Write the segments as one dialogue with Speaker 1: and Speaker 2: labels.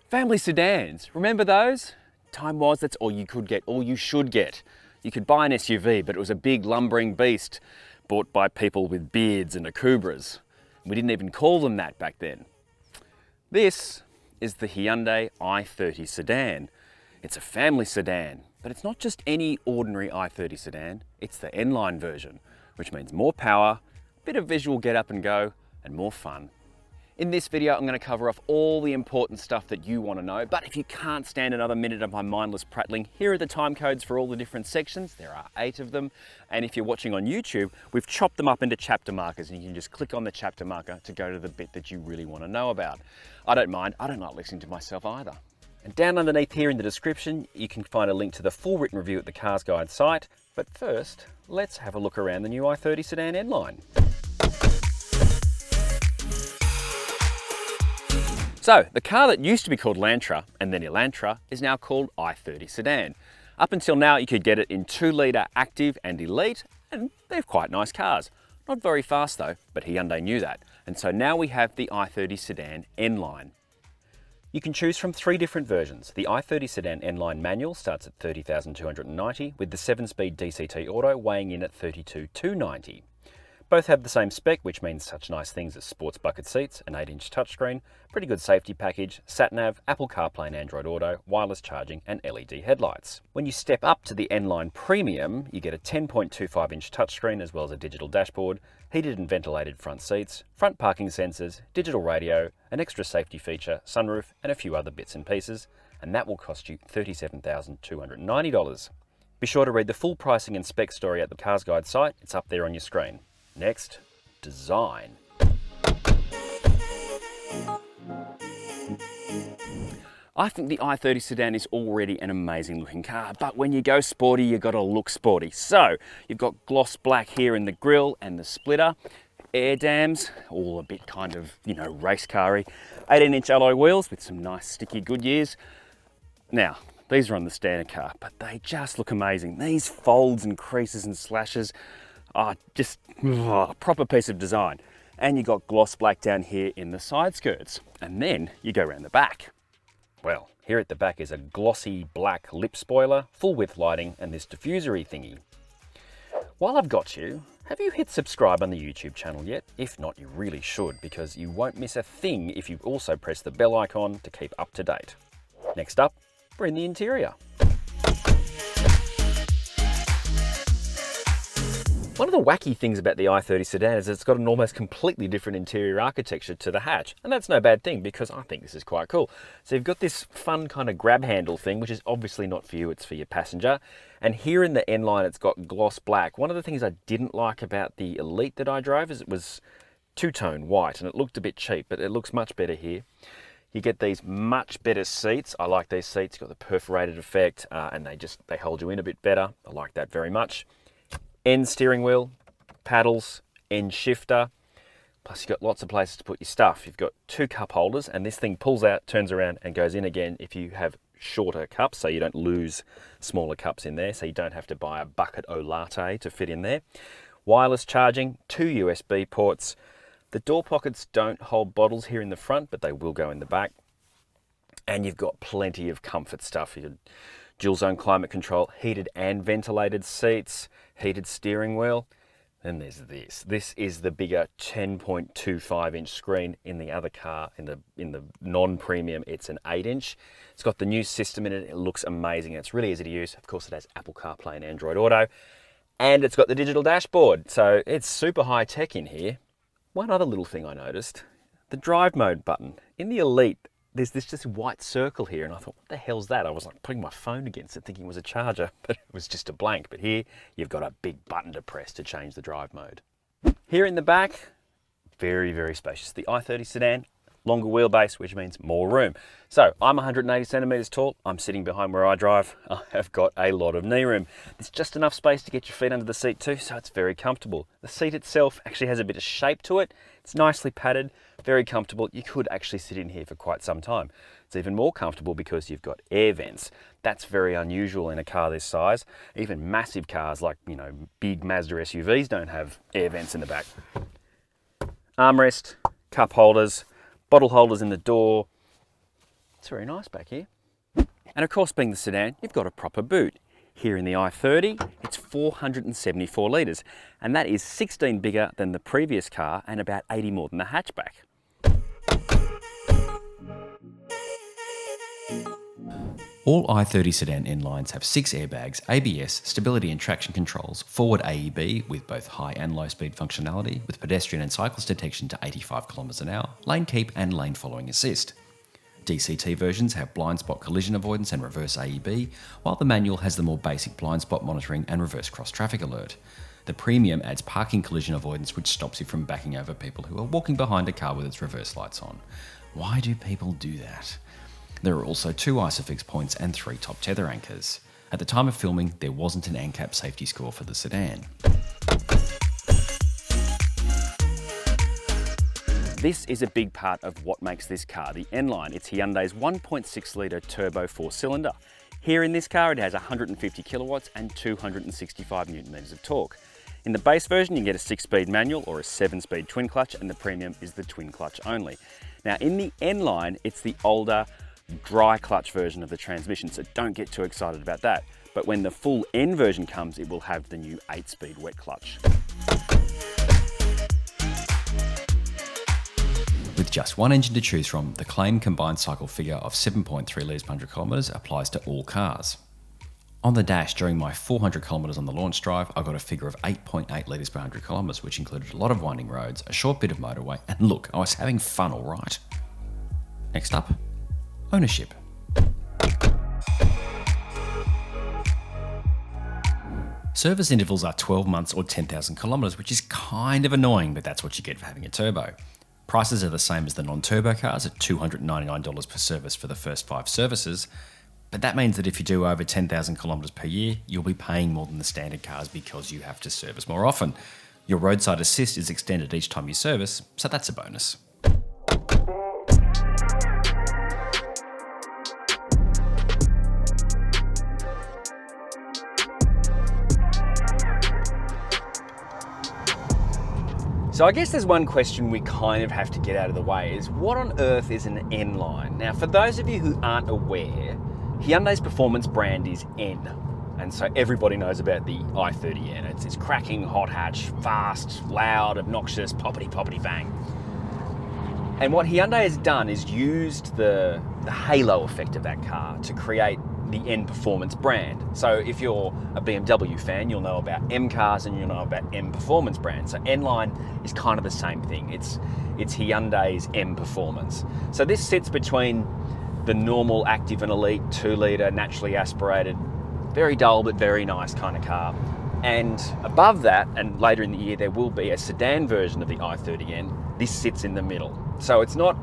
Speaker 1: Family sedans, remember those? Time was, that's all you could get, all you should get. You could buy an SUV, but it was a big lumbering beast bought by people with beards and akubras. We didn't even call them that back then. This is the Hyundai i30 sedan. It's a family sedan, but it's not just any ordinary i30 sedan, it's the N-Line version, which means more power, a bit of visual get up and go, and more fun. In this video, I'm going to cover off all the important stuff that you want to know, but if you can't stand another minute of my mindless prattling, here are the time codes for all the different sections. There are 8 of them, and if you're watching on YouTube, we've chopped them up into chapter markers, and you can just click on the chapter marker to go to the bit that you really want to know about. I don't mind, I don't like listening to myself either. And down underneath here in the description, you can find a link to the full written review at the Cars Guide site, but first, let's have a look around the new i30 sedan N-Line. So, the car that used to be called Lantra and then Elantra is now called i30 sedan. Up until now, you could get it in 2-litre Active and Elite, and they're quite nice cars. Not very fast though, but Hyundai knew that. And so now we have the i30 sedan N-Line. You can choose from 3 different versions. The i30 sedan N-Line manual starts at $30,290, with the 7-speed DCT Auto weighing in at $32,290. Both have the same spec, which means such nice things as sports bucket seats, an 8-inch touchscreen, pretty good safety package, sat-nav, Apple CarPlay and Android Auto, wireless charging and LED headlights. When you step up to the N-Line Premium, you get a 10.25-inch touchscreen as well as a digital dashboard, heated and ventilated front seats, front parking sensors, digital radio, an extra safety feature, sunroof and a few other bits and pieces, and that will cost you $37,290. Be sure to read the full pricing and spec story at the Cars Guide site, it's up there on your screen. Next, design. I think the i30 sedan is already an amazing looking car, but when you go sporty, you've got to look sporty. So, you've got gloss black here in the grille and the splitter, air dams, all a bit kind of, race car-y, 18-inch alloy wheels with some nice sticky Goodyears. Now, these are on the standard car, but they just look amazing. These folds and creases and slashes are just a proper piece of design. And you got gloss black down here in the side skirts. And then you go around the back. Well, here at the back is a glossy black lip spoiler, full width lighting, and this diffusery thingy. While I've got you, have you hit subscribe on the YouTube channel yet? If not, you really should, because you won't miss a thing if you also press the bell icon to keep up to date. Next up, we're in the interior. One of the wacky things about the i30 sedan is it's got an almost completely different interior architecture to the hatch. And that's no bad thing because I think this is quite cool. So you've got this fun kind of grab handle thing, which is obviously not for you, it's for your passenger. And here in the N-Line, it's got gloss black. One of the things I didn't like about the Elite that I drove is it was two-tone white and it looked a bit cheap, but it looks much better here. You get these much better seats. I like these seats, got the perforated effect and they hold you in a bit better. I like that very much. End steering wheel, paddles, end shifter, plus you've got lots of places to put your stuff. You've got 2 cup holders and this thing pulls out, turns around and goes in again if you have shorter cups, so you don't lose smaller cups in there, so you don't have to buy a bucket o latte to fit in there. Wireless charging, 2 USB ports. The door pockets don't hold bottles here in the front, but they will go in the back. And you've got plenty of comfort stuff. You've got dual zone climate control, heated and ventilated seats, heated steering wheel. Then there's this. This is the bigger 10.25-inch screen. In the other car, in the non-premium, it's an 8-inch. It's got the new system in it. It looks amazing. It's really easy to use. Of course, it has Apple CarPlay and Android Auto. And it's got the digital dashboard. So it's super high tech in here. One other little thing I noticed, the drive mode button. In the Elite, there's this just white circle here, and I thought, what the hell's that? I was like putting my phone against it thinking it was a charger, but it was just a blank. But here, you've got a big button to press to change the drive mode. Here in the back, very, very spacious. The i30 sedan, longer wheelbase, which means more room. So I'm 180 centimeters tall. I'm sitting behind where I drive. I have got a lot of knee room. There's just enough space to get your feet under the seat too, so it's very comfortable. The seat itself actually has a bit of shape to it. It's nicely padded, very comfortable. You could actually sit in here for quite some time. It's even more comfortable because you've got air vents. That's very unusual in a car this size. Even massive cars like, big Mazda SUVs don't have air vents in the back. Armrest, cup holders, bottle holders in the door. It's very nice back here. And of course, being the sedan, you've got a proper boot. Here in the i30, it's 474 litres, and that is 16 bigger than the previous car and about 80 more than the hatchback.
Speaker 2: All i30 sedan N-lines have 6 airbags, ABS, stability and traction controls, forward AEB with both high and low speed functionality, with pedestrian and cyclist detection to 85 km/h, lane keep and lane following assist. DCT versions have blind spot collision avoidance and reverse AEB, while the manual has the more basic blind spot monitoring and reverse cross traffic alert. The premium adds parking collision avoidance, which stops you from backing over people who are walking behind a car with its reverse lights on. Why do people do that? There are also 2 ISOFIX points and 3 top tether anchors. At the time of filming, there wasn't an ANCAP safety score for the sedan.
Speaker 1: This is a big part of what makes this car the N-Line. It's Hyundai's 1.6 litre turbo 4-cylinder. Here in this car, it has 150 kilowatts and 265 Newton meters of torque. In the base version, you can get a 6-speed manual or a 7-speed twin clutch, and the premium is the twin clutch only. Now in the N-Line, it's the older, dry clutch version of the transmission, so don't get too excited about that. But when the full N version comes, it will have the new 8-speed wet clutch.
Speaker 2: With just one engine to choose from, the claimed combined cycle figure of 7.3 litres per 100 kilometres applies to all cars. On the dash during my 400 kilometres on the launch drive, I got a figure of 8.8 litres per 100 kilometres, which included a lot of winding roads, a short bit of motorway, and look, I was having fun all right. Next up, ownership. Service intervals are 12 months or 10,000 kilometres, which is kind of annoying, but that's what you get for having a turbo. Prices are the same as the non-turbo cars at $299 per service for the first 5 services, but that means that if you do over 10,000 kilometres per year, you'll be paying more than the standard cars because you have to service more often. Your roadside assist is extended each time you service, so that's a bonus.
Speaker 1: So I guess there's one question we kind of have to get out of the way is what on earth is an N-Line? Now for those of you who aren't aware, Hyundai's performance brand is N. And so everybody knows about the i30N. It's this cracking hot hatch, fast, loud, obnoxious, poppity poppity bang. And what Hyundai has done is used the halo effect of that car to create the N Performance brand. So if you're a BMW fan, you'll know about M cars and you'll know about M Performance brand. So N-Line is kind of the same thing. It's Hyundai's M Performance. So this sits between the normal active and elite 2-litre naturally aspirated, very dull but very nice kind of car. And above that, and later in the year, there will be a sedan version of the i30N. This sits in the middle. So it's not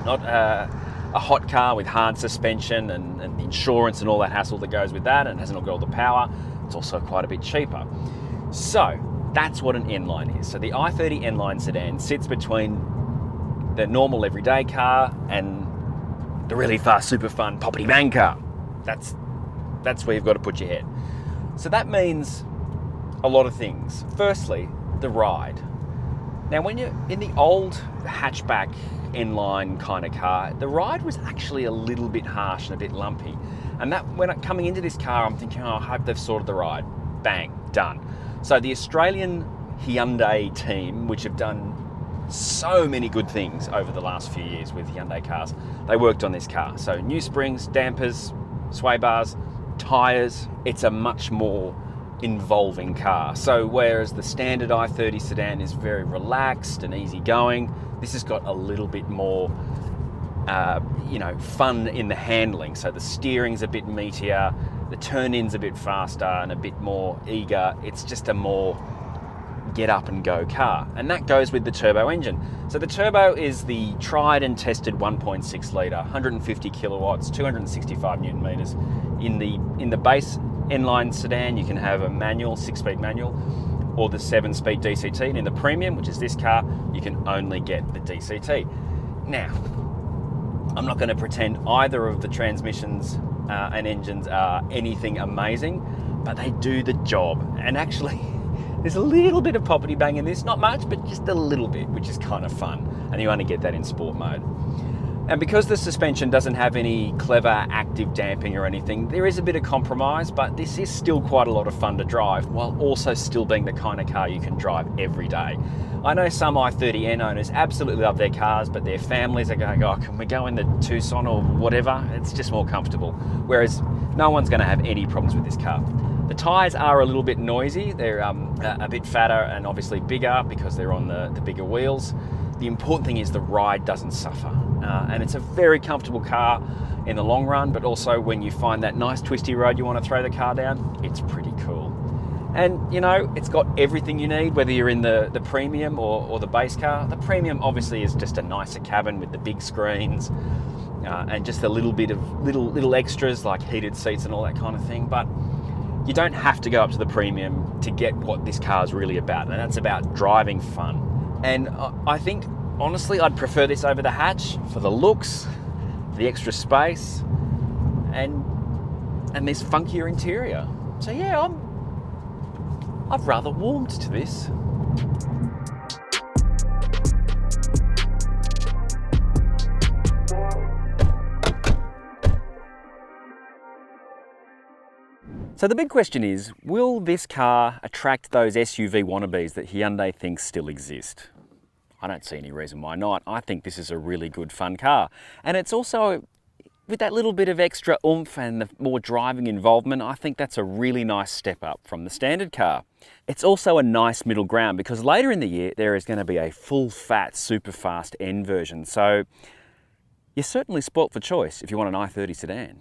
Speaker 1: a hot car with hard suspension and the insurance and all that hassle that goes with that, and hasn't got all the power. It's also quite a bit cheaper. So that's what an N-Line is. So the i30 N-Line sedan sits between the normal everyday car and the really fast, super fun, poppity bang car. That's where you've got to put your head. So that means a lot of things. Firstly, the ride. Now, when you're in the old hatchback N-Line kind of car, the ride was actually a little bit harsh and a bit lumpy. And that, coming into this car, I'm thinking, oh, I hope they've sorted the ride. Bang, done. So the Australian Hyundai team, which have done so many good things over the last few years with Hyundai cars, they worked on this car. So new springs, dampers, sway bars, tyres. It's a much more involving car. So whereas the standard i30 sedan is very relaxed and easygoing, this has got a little bit more fun in the handling. So the steering's a bit meatier, the turn-in's a bit faster and a bit more eager. It's just a more get up and go car. And that goes with the turbo engine. So the turbo is the tried and tested 1.6 litre, 150 kilowatts, 265 Newton meters. In the base N-Line sedan, you can have a manual, 6-speed manual, or the 7-speed DCT. And in the premium, which is this car, you can only get the DCT. Now, I'm not going to pretend either of the transmissions and engines are anything amazing, but they do the job. And actually, there's a little bit of poppity bang in this, not much, but just a little bit, which is kind of fun. And you only get that in sport mode. And because the suspension doesn't have any clever active damping or anything, there is a bit of compromise, but this is still quite a lot of fun to drive, while also still being the kind of car you can drive every day. I know some i30N owners absolutely love their cars, but their families are going, oh, can we go in the Tucson or whatever? It's just more comfortable. Whereas no one's going to have any problems with this car. The tyres are a little bit noisy. They're a bit fatter and obviously bigger because they're on the bigger wheels. The important thing is the ride doesn't suffer. And it's a very comfortable car in the long run, but also when you find that nice twisty road you want to throw the car down, it's pretty cool. And you know, it's got everything you need, whether you're in the premium or the base car. The premium obviously is just a nicer cabin with the big screens and just a little bit of little extras like heated seats and all that kind of thing. But you don't have to go up to the premium to get what this car is really about, and that's about driving fun. And I think, honestly, I'd prefer this over the hatch for the looks, the extra space, and this funkier interior. So yeah, I've rather warmed to this. So the big question is, will this car attract those SUV wannabes that Hyundai thinks still exist? I don't see any reason why not. I think this is a really good, fun car. And it's also, with that little bit of extra oomph and the more driving involvement, I think that's a really nice step up from the standard car. It's also a nice middle ground because later in the year, there is going to be a full fat, super fast N version. So you're certainly spoilt for choice if you want an i30 sedan.